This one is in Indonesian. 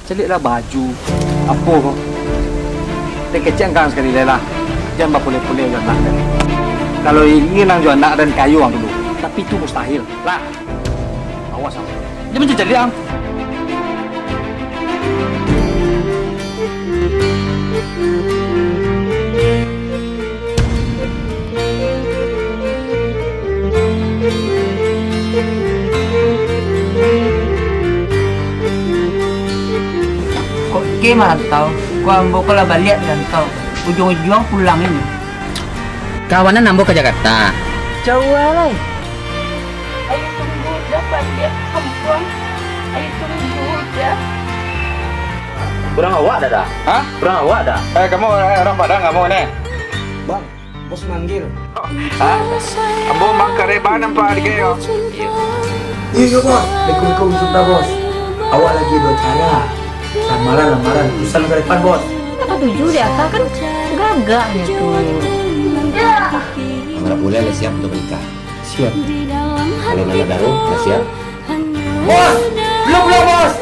Celiklah baju. Apa kau? Dia kecil kan sekali lah. Jangan boleh-boleh jual anak dan. Kalau ingin jual anak dan kayu ang dulu. Tapi itu mustahil. Lah. Awas ang. Dia menjadi ang. Kok gimana tau? Kau ambil kalau balik dan tau ujung-ujung pulang ini. Kawanan nambah ke Jakarta. Jauh lah. Ayo tunggu dapat dia perempuan. Ayo tunggu dah. Kurang awak dah. Hah? Kurang awak dah. Kamu orang Padang kamu nih? Bang, bos manggil. Hah? Ambo makare ba nampak di kayo? Iya bos. Assalamualaikum sudah bos. Awak lagi bercara. Lamaran urusan ke depan bos. Apa tujuh dia? Kan gagaknya tuh. Anak bulan udah siap untuk menikah. Siap. Kalau nama Daru udah siap. Bos, belum bos.